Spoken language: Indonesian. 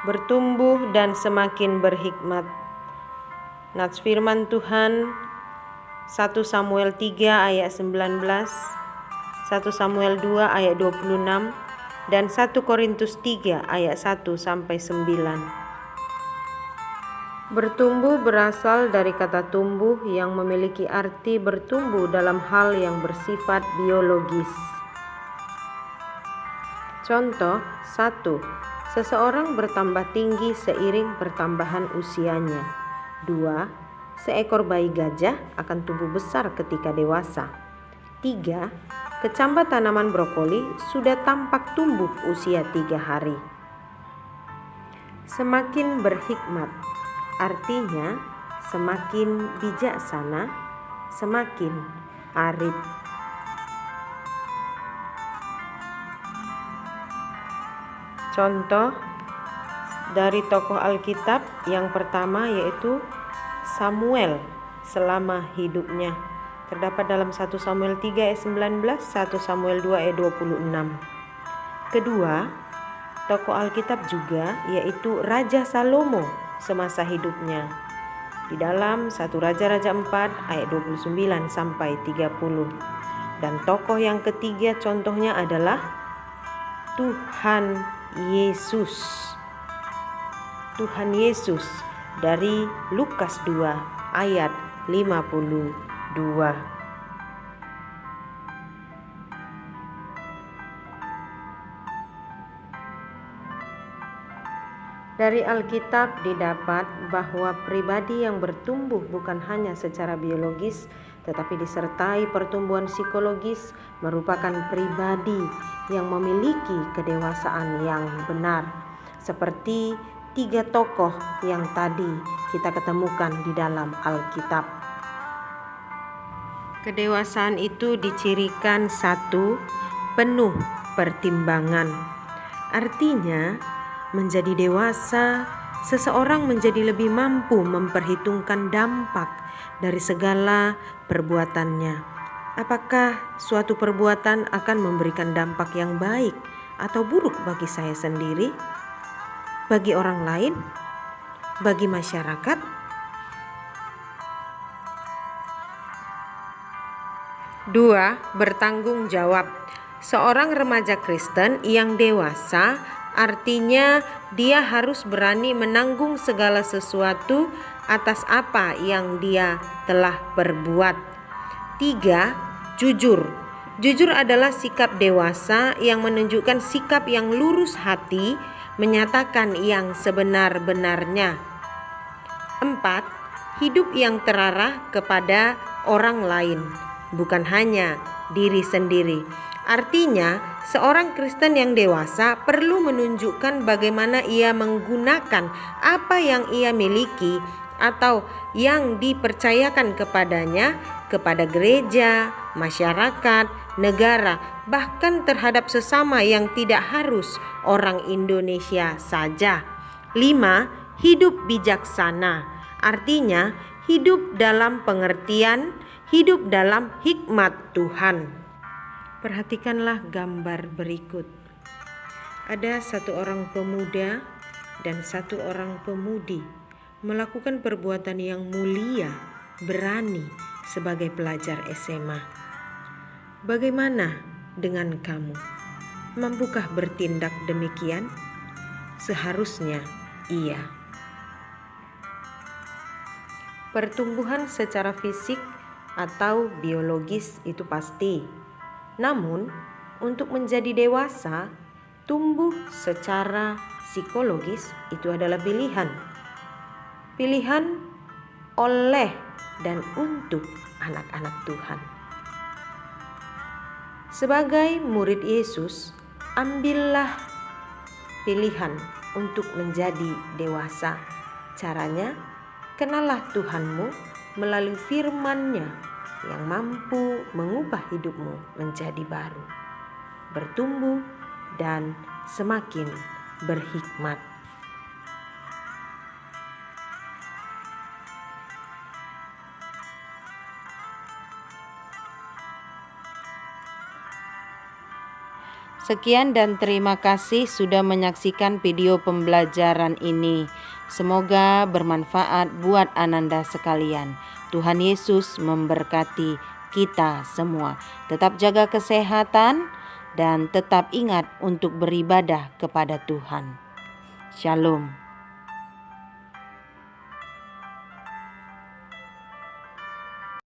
bertumbuh dan semakin berhikmat. Nats firman Tuhan 1 Samuel 3 ayat 19, 1 Samuel 2 ayat 26, dan 1 Korintus 3 ayat 1 sampai 9. Bertumbuh berasal dari kata tumbuh yang memiliki arti bertumbuh dalam hal yang bersifat biologis. Contoh 1. Seseorang bertambah tinggi seiring pertambahan usianya. 2. Seekor bayi gajah akan tumbuh besar ketika dewasa. 3. Kecambah tanaman brokoli sudah tampak tumbuh usia 3 hari. Semakin berhikmat artinya semakin bijaksana, semakin arif. Contoh dari tokoh Alkitab yang pertama yaitu Samuel selama hidupnya. Terdapat dalam 1 Samuel 3 ayat 19, 1 Samuel 2 ayat 26. Kedua, tokoh Alkitab juga yaitu Raja Salomo semasa hidupnya. Di dalam 1 Raja-Raja 4 ayat 29 sampai 30. Dan tokoh yang ketiga contohnya adalah Tuhan Yesus. Tuhan Yesus dari Lukas 2 ayat 52. Dari Alkitab didapat bahwa pribadi yang bertumbuh bukan hanya secara biologis, tetapi disertai pertumbuhan psikologis, merupakan pribadi yang memiliki kedewasaan yang benar. Seperti 3 tokoh yang tadi kita ketemukan di dalam Alkitab. Kedewasaan itu dicirikan 1. Penuh pertimbangan. Artinya, menjadi dewasa, seseorang menjadi lebih mampu memperhitungkan dampak dari segala perbuatannya. Apakah suatu perbuatan akan memberikan dampak yang baik atau buruk bagi saya sendiri, bagi orang lain, bagi masyarakat? Dua, bertanggung jawab. Seorang remaja Kristen yang dewasa artinya dia harus berani menanggung segala sesuatu atas apa yang dia telah berbuat. 3. Jujur. Jujur adalah sikap dewasa yang menunjukkan sikap yang lurus hati, menyatakan yang sebenar-benarnya. 4. Hidup yang terarah kepada orang lain, bukan hanya diri sendiri. Artinya, seorang Kristen yang dewasa perlu menunjukkan bagaimana ia menggunakan apa yang ia miliki atau yang dipercayakan kepadanya kepada gereja, masyarakat, negara, bahkan terhadap sesama yang tidak harus orang Indonesia saja. 5. Hidup bijaksana. Artinya, hidup dalam pengertian, hidup dalam hikmat Tuhan. Perhatikanlah gambar berikut. Ada 1 orang pemuda dan 1 orang pemudi melakukan perbuatan yang mulia, berani sebagai pelajar SMA. Bagaimana dengan kamu? Mampukah bertindak demikian? Seharusnya iya. Pertumbuhan secara fisik atau biologis itu pasti. Namun, untuk menjadi dewasa, tumbuh secara psikologis itu adalah pilihan. Pilihan oleh dan untuk anak-anak Tuhan. Sebagai murid Yesus, ambillah pilihan untuk menjadi dewasa. Caranya, kenallah Tuhanmu melalui firman-Nya yang mampu mengubah hidupmu menjadi baru, bertumbuh, dan semakin berhikmat. Sekian dan terima kasih sudah menyaksikan video pembelajaran ini. Semoga bermanfaat buat Ananda sekalian. Tuhan Yesus memberkati kita semua. Tetap jaga kesehatan dan tetap ingat untuk beribadah kepada Tuhan. Shalom.